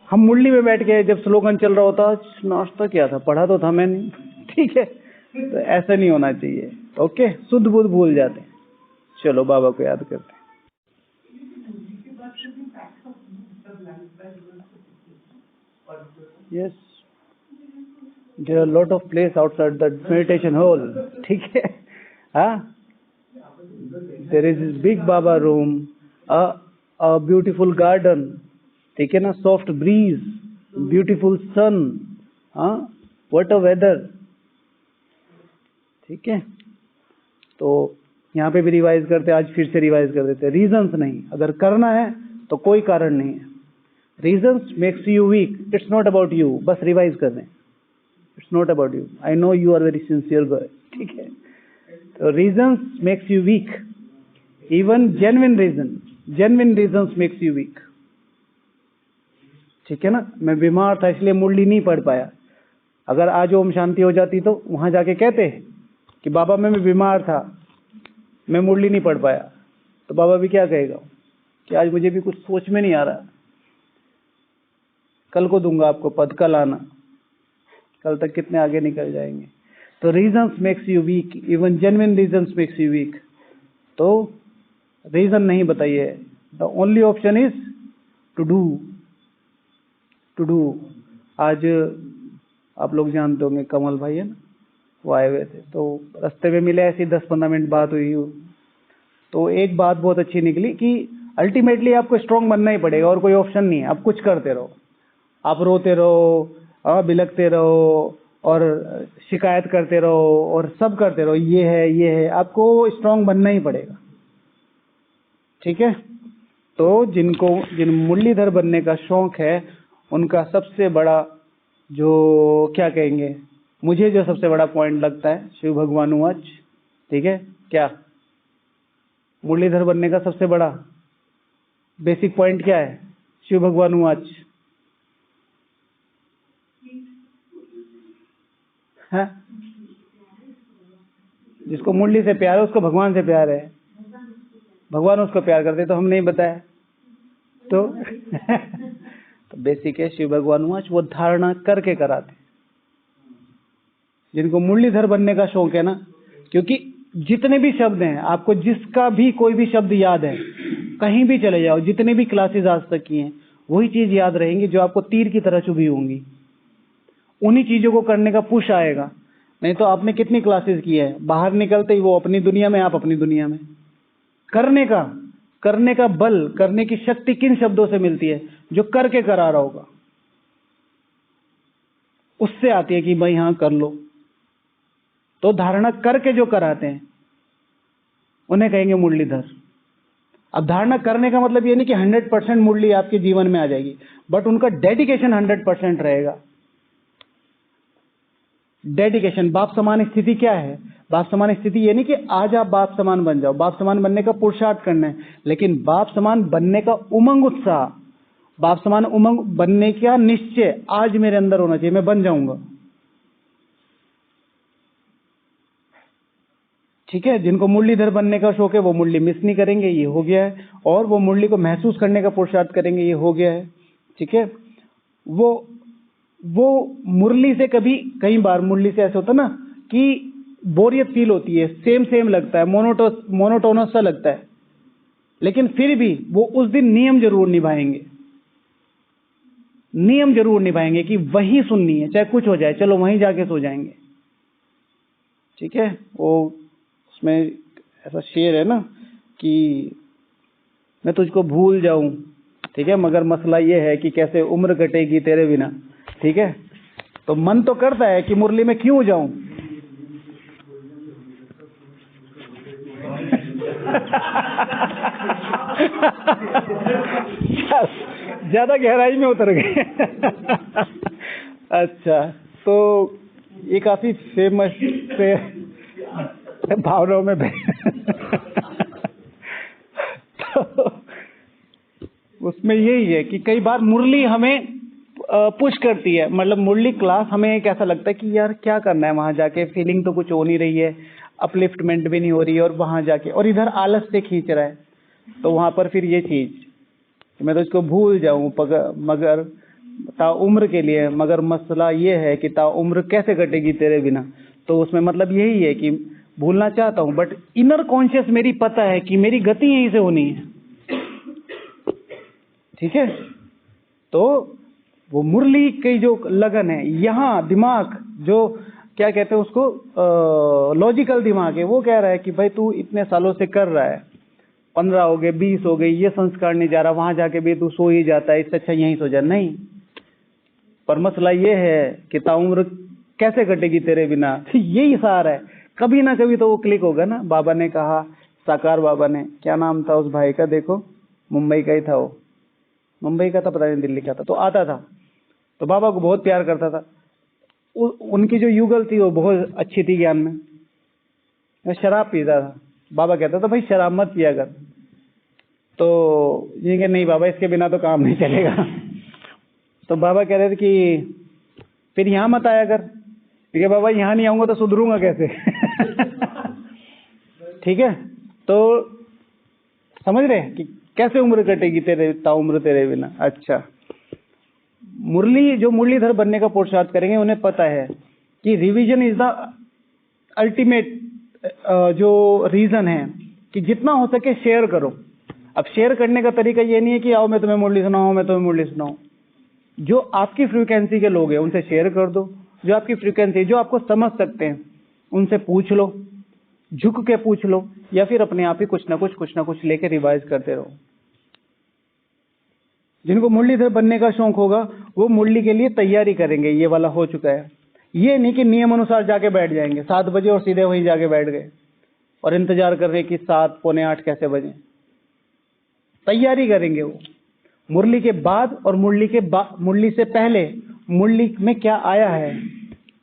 Speaker 1: हम मुरली में बैठ के जब स्लोगन चल रहा होता, नाश्ता क्या था, पढ़ा तो था मैंने, ठीक है। तो ऐसा नहीं होना चाहिए, ओके। शुद्ध बुद्ध भूल जाते हैं। चलो बाबा को याद करते हैं। Yes, there are lot of place outside the meditation hall, ठीक है। हाँ, there is big Baba room, a beautiful garden, ठीक है ना, सॉफ्ट ब्रीज, ब्यूटीफुल सन, हाँ, व्हाट अ वेदर, ठीक है। तो यहाँ पे भी रिवाइज करते, आज फिर से रिवाइज कर देते। रीजंस नहीं, अगर करना है तो कोई कारण नहीं है। Reasons makes you weak, it's not about you, बस रिवाइज कर दें, it's not about you. I know you are very sincere girl, ठीक है। तो reasons makes you weak, even genuine reasons makes you weak, ठीक है ना। मैं बीमार था इसलिए मुरली नहीं पढ़ पाया। अगर आज ओम शांति हो जाती तो वहां जाके कहते कि बाबा मैं बीमार था, मैं मुरली नहीं पढ़ पाया, तो बाबा भी क्या कहेगा कि आज मुझे भी कुछ सोच में नहीं आ रहा, कल को दूंगा आपको पद, कल आना। कल तक कितने आगे निकल जाएंगे। तो reasons makes you weak, even genuine reasons makes you weak. तो रीजन नहीं बताइए, the only option is to do. आज आप लोग जानते होंगे कमल भाई है ना, वो आए हुए थे, तो रास्ते में मिले, ऐसी 10-15 मिनट बात हुई। तो एक बात बहुत अच्छी निकली कि अल्टीमेटली आपको स्ट्रांग बनना ही पड़ेगा और कोई ऑप्शन नहीं है। आप कुछ करते रहो, आप रोते रहो, बिलखते रहो और शिकायत करते रहो और सब करते रहो, ये है, आपको स्ट्रांग बनना ही पड़ेगा, ठीक है। तो जिन मुरलीधर बनने का शौक है उनका सबसे बड़ा जो क्या कहेंगे, मुझे जो सबसे बड़ा पॉइंट लगता है, शिव भगवान वाच, ठीक है, क्या मुरलीधर बनने का सबसे बड़ा बेसिक पॉइंट क्या है? शिव भगवान वाच है। जिसको मुरली से प्यार है उसको भगवान से प्यार है, भगवान उसको प्यार करते, तो हम नहीं बताया तो तो बेसिक है शिव भगवान वाच, वो धारणा करके कराते। जिनको मुरलीधर बनने का शौक है ना, क्योंकि जितने भी शब्द हैं, आपको जिसका भी कोई भी शब्द याद है, कहीं भी चले जाओ, जितने भी क्लासेस आज तक की हैं, वही चीज याद रहेंगी जो आपको तीर की तरह चुभी होंगी। उन्हीं चीजों को करने का पुश आएगा। नहीं तो आपने कितनी क्लासेस की है, बाहर निकलते ही वो अपनी दुनिया में, आप अपनी दुनिया में। करने का बल, करने की शक्ति किन शब्दों से मिलती है? जो करके करा रहा होगा, उससे आती है कि भाई हाँ कर लो। तो धारणा करके जो कराते हैं उन्हें कहेंगे मुरलीधर। अब धारणा करने का मतलब ये नहीं कि 100% मुरली आपके जीवन में आ जाएगी, बट उनका डेडिकेशन 100% रहेगा। डेडिकेशन। बाप समान स्थिति क्या है? बाप समान स्थिति ये नहीं कि आज आप बाप समान बन जाओ, बाप समान बनने का पुरुषार्थ करना है, लेकिन बाप समान बनने का उमंग, उत्साह, बाप समान उमंग बनने का निश्चय आज मेरे अंदर होना चाहिए, मैं बन जाऊंगा, ठीक है। जिनको मुरलीधर बनने का शौक है वो मुरली मिस नहीं करेंगे, ये हो गया है, और वो मुरली को महसूस करने का पुरुषार्थ करेंगे, ये हो गया है, ठीक है। वो मुरली से कई बार मुरली से ऐसा होता ना कि बोरियत फील होती है, सेम लगता है, मोनोटोनस सा लगता है, लेकिन फिर भी वो उस दिन नियम जरूर निभाएंगे कि वही सुननी है, चाहे कुछ हो जाए, चलो वहीं जाके सो जाएंगे, ठीक है। वो उसमें ऐसा शेर है ना कि मैं तुझको भूल जाऊं, ठीक है, मगर मसला ये है कि कैसे उम्र कटेगी तेरे बिना, ठीक है। तो मन तो करता है कि मुरली में क्यों जाऊं ज्यादा गहराई में उतर गए। अच्छा, तो ये काफी फेमस से भावनाओं में तो उसमें यही है कि कई बार मुरली हमें पुश करती है, मतलब मुरली क्लास हमें एक ऐसा लगता है कि यार क्या करना है वहां जाके, फीलिंग तो कुछ हो नहीं रही है, अपलिफ्टमेंट भी नहीं हो रही है, और वहां जाके और इधर आलस से खींच रहा है, तो वहां पर फिर ये चीज मैं तो इसको भूल जाऊं मगर ताउम्र के लिए, मगर मसला ये है कि ताउम्र कैसे कटेगी तेरे बिना। तो उसमें मतलब यही है कि भूलना चाहता हूं, बट इनर कॉन्शियस मेरी पता है कि मेरी गति यहीं से होनी है। ठीक है, तो वो मुरली की जो लगन है, यहाँ दिमाग जो क्या कहते हैं उसको, लॉजिकल दिमाग है, वो कह रहा है कि भाई तू इतने सालों से कर रहा है, 15 हो गए, 20 हो गए, ये संस्कार नहीं जा रहा, वहां जाके भी तू सो ही जाता है, इससे अच्छा यहीं सो जा। नहीं, पर मसला ये है कि ताउम्र कैसे कटेगी तेरे बिना, यही सार है। कभी ना कभी तो वो क्लिक होगा ना। बाबा ने कहा, साकार बाबा ने, क्या नाम था उस भाई का, देखो मुंबई का ही था वो, मुंबई का था पता नहीं दिल्ली का था, तो आता था, तो बाबा को बहुत प्यार करता था। उनकी जो युगल थी वो बहुत अच्छी थी ज्ञान में, वो शराब पीता था। बाबा कहता था भाई शराब मत पिया कर, तो ये कि नहीं बाबा इसके बिना तो काम नहीं चलेगा। तो बाबा कह रहे थे कि फिर यहाँ मत आया कर, ठीक है बाबा, यहाँ नहीं आऊंगा तो सुधरूंगा कैसे। ठीक है, तो समझ रहे कि कैसे उम्र कटेगी तेरे ताउम्र तेरे बिना। अच्छा, मुरली जो मुरलीधर बनने का पुरुषार्थ करेंगे उन्हें पता है कि रिवीजन इज द अल्टीमेट जो रीजन है कि जितना हो सके शेयर करो। अब शेयर करने का तरीका ये नहीं है कि आओ मैं तुम्हें मुरली सुनाऊं, मैं तुम्हें मुरली सुनाऊं। जो आपकी फ्रीक्वेंसी के लोग हैं उनसे शेयर कर दो, जो आपकी फ्रीक्वेंसी, जो आपको समझ सकते हैं उनसे पूछ लो, झुक के पूछ लो, या फिर अपने आप ही कुछ ना कुछ लेके रिवाइज करते रहो। जिनको मुरलीधर बनने का शौक होगा वो मुरली के लिए तैयारी करेंगे, ये वाला हो चुका है। ये नहीं कि नियम अनुसार जाके बैठ जाएंगे 7 बजे और सीधे वहीं जाके बैठ गए और इंतजार कर रहे कि 7 पौने 8 कैसे बजे। तैयारी करेंगे वो मुरली के बाद, और मुरली से पहले मुरली में क्या आया है,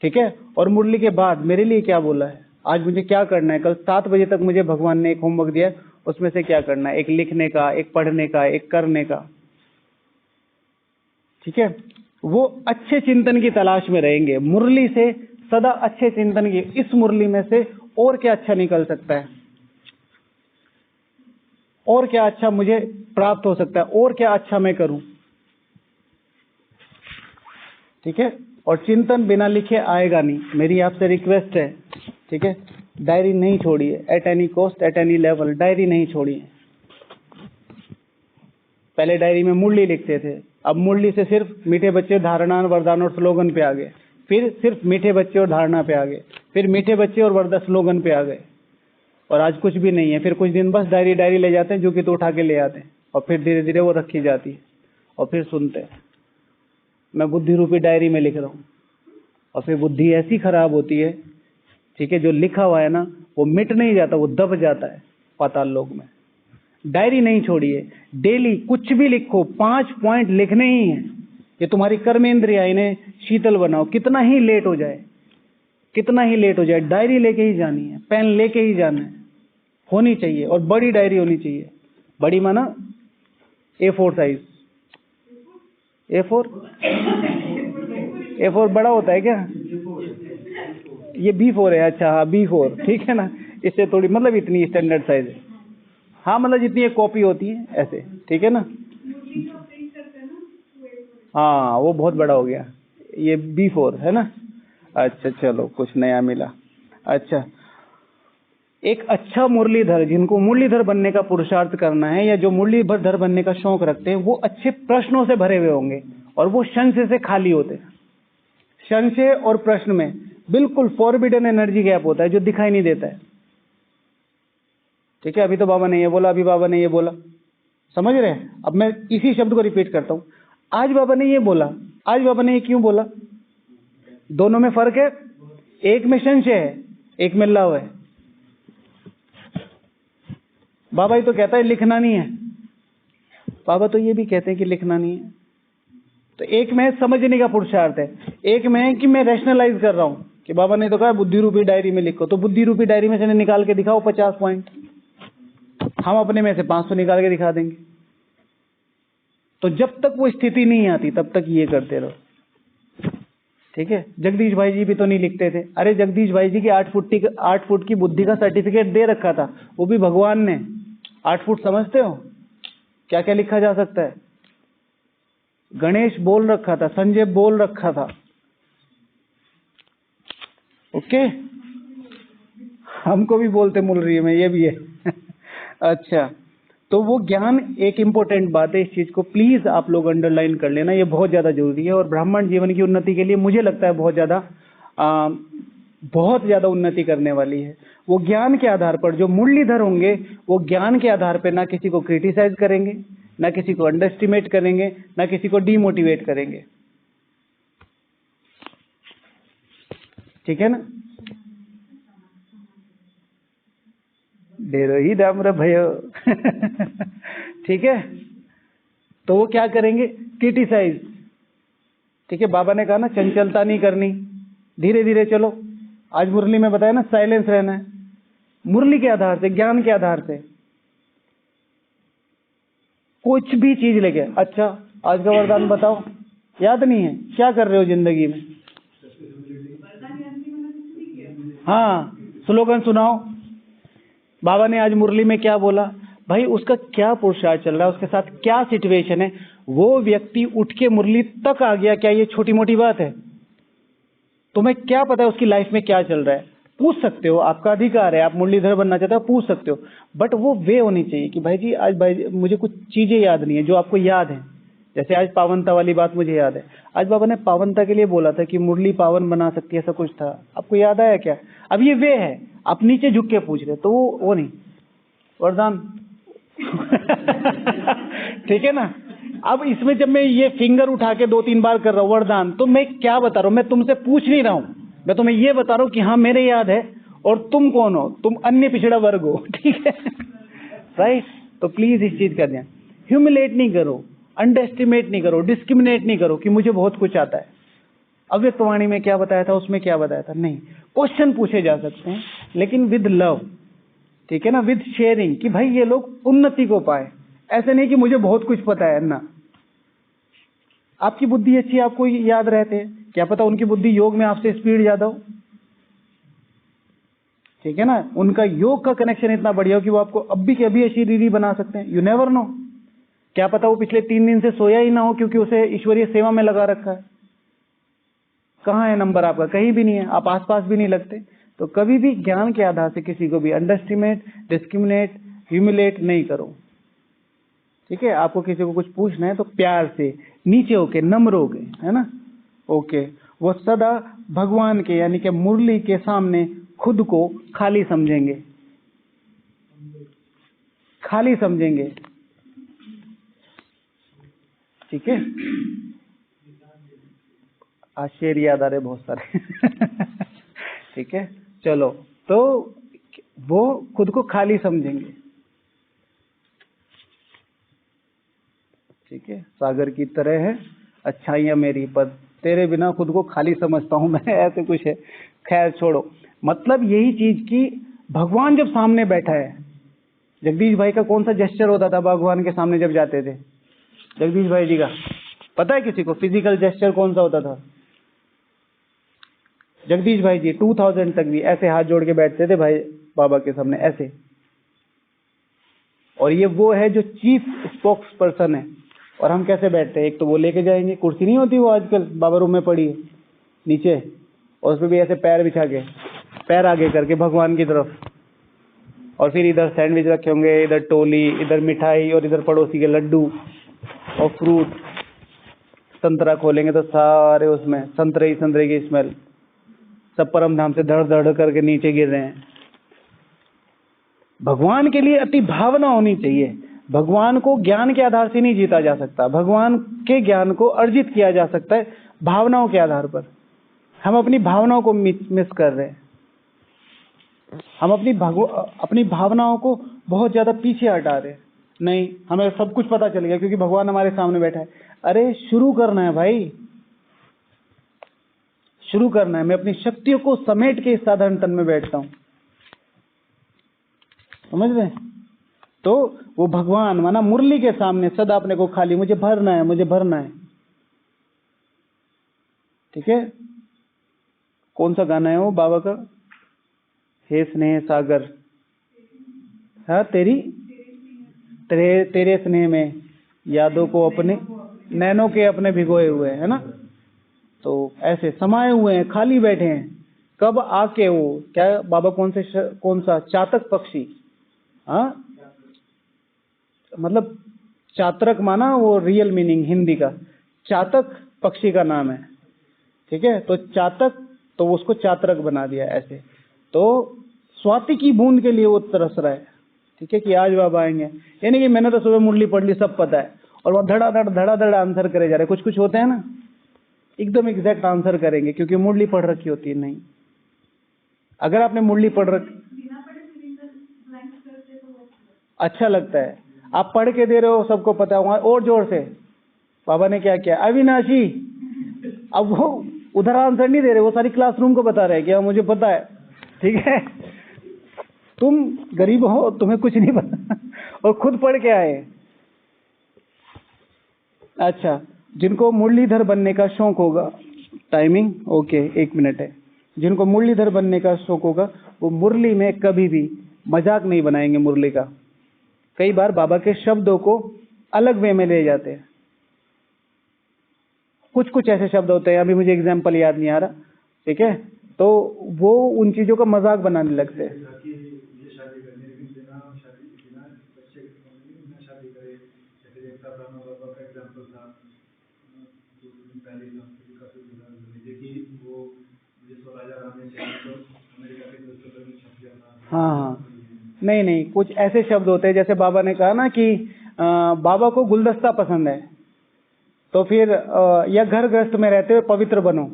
Speaker 1: ठीक है, और मुरली के बाद मेरे लिए क्या बोला है, आज मुझे क्या करना है, कल 7 बजे तक मुझे भगवान ने एक होमवर्क दिया है, उसमें से क्या करना है, एक लिखने का, एक पढ़ने का, एक करने का। ठीक है, वो अच्छे चिंतन की तलाश में रहेंगे, मुरली से सदा अच्छे चिंतन की। इस मुरली में से और क्या अच्छा निकल सकता है, और क्या अच्छा मुझे प्राप्त हो सकता है, और क्या अच्छा मैं करूं। ठीक है, और चिंतन बिना लिखे आएगा नहीं। मेरी आपसे रिक्वेस्ट है, ठीक है, डायरी नहीं छोड़िए, at any cost, at any level, diary नहीं छोड़िए। पहले डायरी में मुरली लिखते थे, अब मुरली से सिर्फ मीठे बच्चे, धारणा, वरदान और स्लोगन पे आ गए, फिर सिर्फ मीठे बच्चे और धारणा पे आ गए, फिर मीठे बच्चे और वरदान स्लोगन पे आ गए, और आज कुछ भी नहीं है। फिर कुछ दिन बस डायरी ले जाते हैं, जो कि तो उठा के ले आते हैं, और फिर धीरे धीरे वो रखी जाती है, और फिर सुनते हैं मैं बुद्धि रूपी डायरी में लिख रहा हूँ, और फिर बुद्धि ऐसी खराब होती है, ठीक है, जो लिखा हुआ है ना वो मिट नहीं जाता, वो दब जाता है पाताल लोक में। डायरी नहीं छोड़िए, डेली कुछ भी लिखो, 5 पॉइंट लिखने ही है। ये तुम्हारी कर्मेंद्रिया, इन्हें शीतल बनाओ, कितना ही लेट हो जाए, कितना ही लेट हो जाए, डायरी लेके ही जानी है, पेन लेके ही जाना है, होनी चाहिए, और बड़ी डायरी होनी चाहिए। बड़ी माना A4 साइज, A4 बड़ा होता है क्या, ये B4 है, अच्छा हाँ B4, ठीक है ना, इससे थोड़ी मतलब इतनी स्टैंडर्ड साइज है, हाँ मतलब जितनी एक कॉपी होती है ऐसे, ठीक है ना, हाँ वो बहुत बड़ा हो गया, ये B4 है ना। अच्छा चलो कुछ नया मिला। अच्छा, एक अच्छा मुरलीधर, जिनको मुरलीधर बनने का पुरुषार्थ करना है, या जो मुरलीधर बनने का शौक रखते हैं, वो अच्छे प्रश्नों से भरे हुए होंगे, और वो संशय से खाली होते हैं। संशय और प्रश्न में बिल्कुल फॉरबिडन एनर्जी गैप होता है, जो दिखाई नहीं देता है। ठीक है, अभी तो बाबा ने ये बोला, अभी बाबा ने ये बोला, समझ रहे हैं। अब मैं इसी शब्द को रिपीट करता हूँ, आज बाबा ने ये बोला, आज बाबा ने ये क्यों बोला, दोनों में फर्क है, एक में संशय है, एक में लव है। बाबा ही तो कहता है लिखना नहीं है, बाबा तो ये भी कहते हैं कि लिखना नहीं है। तो एक में समझने का पुरुषार्थ है, एक में है कि मैं रैशनलाइज कर रहा हूँ कि बाबा ने तो कहा बुद्धि रूपी डायरी में लिखो, तो बुद्धि रूपी डायरी में से निकाल के दिखाओ 50 पॉइंट, हम अपने में से 500 निकाल के दिखा देंगे। तो जब तक वो स्थिति नहीं आती तब तक ये करते रहो, ठीक है। जगदीश भाई जी भी तो नहीं लिखते थे। अरे जगदीश भाई जी की 8 फुट की बुद्धि का सर्टिफिकेट दे रखा था, वो भी भगवान ने। 8 फुट समझते हो क्या क्या लिखा जा सकता है? गणेश बोल रखा था, संजय बोल रखा था। ओके, हमको भी बोलते मुलरी में, ये भी है। अच्छा, तो वो ज्ञान एक इम्पोर्टेंट बात है, इस चीज को प्लीज आप लोग अंडरलाइन कर लेना, ये बहुत ज्यादा जरूरी है और ब्राह्मण जीवन की उन्नति के लिए मुझे लगता है बहुत ज्यादा उन्नति करने वाली है। वो ज्ञान के आधार पर जो मुरलीधर होंगे, वो ज्ञान के आधार पर ना किसी को क्रिटिसाइज करेंगे, ना किसी को अंडरएस्टिमेट करेंगे, ना किसी को डीमोटिवेट करेंगे, ठीक है ना। डेरो ही दाम्र भयो। ठीक है, तो वो क्या करेंगे? क्रिटिसाइज, ठीक है। बाबा ने कहा ना चंचलता नहीं करनी, धीरे धीरे चलो। आज मुरली में बताया ना साइलेंस रहना है, मुरली के आधार से, ज्ञान के आधार से। कुछ भी चीज लेके, अच्छा आज का वरदान बताओ, याद नहीं है, क्या कर रहे हो जिंदगी में? हाँ, स्लोगन सुनाओ। बाबा ने आज मुरली में क्या बोला? भाई उसका क्या पुरुषार्थ चल रहा है, उसके साथ क्या सिचुएशन है, वो व्यक्ति उठ के मुरली तक आ गया, क्या ये छोटी मोटी बात है? तुम्हें क्या पता है उसकी लाइफ में क्या चल रहा है? पूछ सकते हो, आपका अधिकार है, आप मुरलीधर बनना चाहते हो पूछ सकते हो, बट वो वे होनी चाहिए कि भाई जी आज भाई मुझे कुछ चीजें याद नहीं है जो आपको याद है। जैसे आज पावनता वाली बात मुझे याद है, आज बाबा ने पावनता के लिए बोला था कि मुरली पावन बना सकती है, ऐसा कुछ था, आपको याद आया क्या? अब ये वे है, आप नीचे झुक के पूछ रहे, तो वो नहीं वरदान। ठीक है ना। अब इसमें जब मैं ये फिंगर उठा के 2-3 बार कर रहा हूँ वरदान, तो मैं क्या बता रहा हूँ? मैं तुमसे पूछ नहीं रहा हूँ, मैं तुम्हें ये बता रहा हूँ कि हाँ मेरे याद है, और तुम कौन हो? तुम अन्य पिछड़ा वर्ग हो, ठीक है, राइट। तो प्लीज इस चीज का ध्यान, ह्यूमिलेट नहीं करो, अंडरएस्टिमेट नहीं करो, डिस्क्रिमिनेट नहीं करो कि मुझे बहुत कुछ आता है, अव्यक्त वाणी में क्या बताया था, उसमें क्या बताया था, नहीं। क्वेश्चन पूछे जा सकते हैं लेकिन विद लव, ठीक है ना, विद शेयरिंग, कि भाई ये लोग उन्नति को पाए। ऐसे नहीं कि मुझे बहुत कुछ पता है ना। आपकी बुद्धि अच्छी, आपको याद रहते हैं, क्या पता उनकी बुद्धि योग में आपसे स्पीड ज्यादा हो, ठीक है ना। उनका योग का कनेक्शन इतना बढ़िया हो कि वो आपको अभी के अभी अशीरीरी बना सकते हैं। यू नेवर नो, क्या पता वो पिछले 3 दिन से सोया ही ना हो क्योंकि उसे ईश्वरीय सेवा में लगा रखा है। कहाँ है नंबर आपका? कहीं भी नहीं है, आप आसपास भी नहीं लगते। तो कभी भी ज्ञान के आधार से किसी को भी अंडरएस्टिमेट, डिस्क्रिमिनेट, ह्यूमिलेट नहीं करो, ठीक है। आपको किसी को कुछ पूछना है तो प्यार से, नीचे होके, नम्र होके, है ना, ओके। वो सदा भगवान के यानी कि मुरली के सामने खुद को खाली समझेंगे, खाली समझेंगे, ठीक है। आज शेर याद आ रहे बहुत सारे। ठीक है, चलो, तो वो खुद को खाली समझेंगे, ठीक है। सागर की तरह है अच्छाइयां मेरी, पर तेरे बिना खुद को खाली समझता हूं मैं, ऐसे कुछ है। खैर छोड़ो, मतलब यही चीज कि भगवान जब सामने बैठा है, जगदीश भाई का कौन सा जेस्चर होता था भगवान के सामने जब जाते थे? जगदीश भाई जी का पता है किसी को? फिजिकल जेस्चर कौन सा होता था? जगदीश भाई जी 2000 तक भी ऐसे हाथ जोड़ के बैठते थे भाई बाबा के सामने, ऐसे। और ये वो है जो चीफ स्पोक्स पर्सन है। और हम कैसे बैठते हैं? एक तो वो लेके जाएंगे, कुर्सी नहीं होती वो आजकल बाबा रूम में पड़ी है नीचे, और उसमें भी ऐसे पैर बिछा के, पैर आगे करके भगवान की तरफ, और फिर इधर सैंडविच रखे होंगे, इधर टोली, इधर मिठाई, और इधर पड़ोसी के लड्डू और फ्रूट। संतरा खोलेंगे तो सारे उसमें संतरे ही संतरे की स्मेल, सब परम धाम से धड़ धड़ करके नीचे गिर रहे हैं। भगवान के लिए अति भावना होनी चाहिए। भगवान को ज्ञान के आधार से नहीं जीता जा सकता, भगवान के ज्ञान को अर्जित किया जा सकता है भावनाओं के आधार पर। हम अपनी भावनाओं को मिस कर रहे हैं, हम अपनी भावनाओं को बहुत ज्यादा पीछे हटा रहे हैं। नहीं, हमें सब कुछ पता चल गया क्योंकि भगवान हमारे सामने बैठा है। अरे शुरू करना है भाई, शुरू करना है। मैं अपनी शक्तियों को समेट के इस साधारण तन में बैठता हूं, समझ रहे? तो वो भगवान माना मुरली के सामने सदा अपने को खाली, मुझे भरना है, मुझे भरना है। ठीक है, कौन सा गाना है वो बाबा का? हे स्नेह सागर, हाँ तेरे स्नेह में यादों को अपने नैनों के अपने भिगोए हुए, है ना? तो ऐसे समाये हुए हैं, खाली बैठे हैं। कब आके वो क्या बाबा कौन सा चातक पक्षी, हाँ मतलब चातरक माना वो रियल मीनिंग हिंदी का, चातक पक्षी का नाम है। ठीक है, तो चातक, तो उसको चातरक बना दिया ऐसे। तो स्वाति की बूंद के लिए वो तरस रहा है। ठीक है, कि आज बाबा आएंगे, यानी कि मैंने तो सुबह मुरली पढ़ ली, सब पता है, और वो धड़ाधड़ आंसर करे जा रहे। कुछ कुछ होते हैं ना एकदम एग्जैक्ट आंसर करेंगे क्योंकि मुरली पढ़ रखी होती है। नहीं, अगर आपने मुरली पढ़ रखी, अच्छा लगता है, आप पढ़ के दे रहे हो, सबको पता होगा और जोर से। बाबा ने क्या किया, अविनाशी, अब वो उधर आंसर नहीं दे रहे, वो सारी क्लासरूम को बता रहे कि हाँ मुझे पता है। ठीक है, तुम गरीब हो, तुम्हें कुछ नहीं पता और खुद पढ़ के आए। अच्छा, जिनको मुरलीधर बनने का शौक होगा, टाइमिंग ओके 1 मिनट है, जिनको मुरलीधर बनने का शौक होगा वो मुरली में कभी भी मजाक नहीं बनाएंगे मुरली का। कई बार बाबा के शब्दों को अलग वे में ले जाते हैं। कुछ कुछ ऐसे शब्द होते हैं, अभी मुझे एग्जाम्पल याद नहीं आ रहा। ठीक है, तो वो उन चीजों का मजाक बनाने लगते हैं। हाँ, नहीं, कुछ ऐसे शब्द होते हैं, जैसे बाबा ने कहा ना कि बाबा को गुलदस्ता पसंद है, तो फिर या घर गृहस्थ में रहते हुए पवित्र बनो,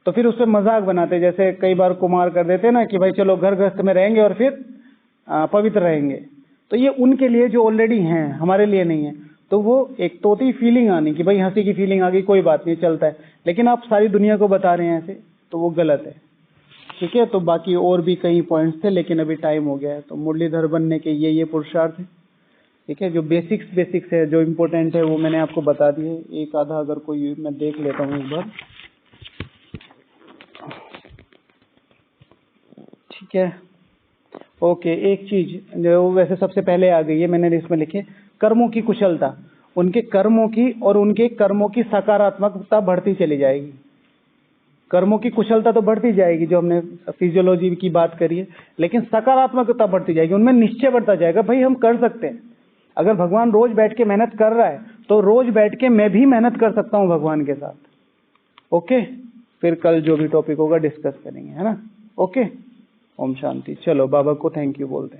Speaker 1: तो फिर उससे मजाक बनाते। जैसे कई बार कुमार कर देते ना कि भाई चलो घर गृहस्थ में रहेंगे और फिर पवित्र रहेंगे। तो ये उनके लिए जो ऑलरेडी हैं, हमारे लिए नहीं है। तो वो एक तोती फीलिंग आनी कि भाई हंसी की फीलिंग आ गई, कोई बात नहीं, चलता है। लेकिन आप सारी दुनिया को बता रहे हैं ऐसे, तो वो गलत है। ठीक है, तो बाकी और भी कई पॉइंट्स थे, लेकिन अभी टाइम हो गया है। तो मुरलीधर बनने के ये पुरुषार्थ है। ठीक है, जो बेसिक्स है, जो इम्पोर्टेंट है, वो मैंने आपको बता दिए। एक आधा अगर कोई मैं देख लेता हूँ एक बार। ठीक है, ओके। एक चीज जो वैसे सबसे पहले आ गई है, मैंने इसमें लिखे कर्मों की कुशलता। उनके कर्मों की और उनके कर्मों की सकारात्मकता बढ़ती चली जाएगी। कर्मों की कुशलता तो बढ़ती जाएगी, जो हमने फिजियोलॉजी की बात करी है, लेकिन सकारात्मकता बढ़ती जाएगी। उनमें निश्चय बढ़ता जाएगा, भाई हम कर सकते हैं। अगर भगवान रोज बैठ के मेहनत कर रहा है, तो रोज बैठ के मैं भी मेहनत कर सकता हूँ भगवान के साथ। ओके, फिर कल जो भी टॉपिक होगा डिस्कस करेंगे, है ना? ओके, ओम शांति। चलो बाबा को थैंक यू बोलते हैं।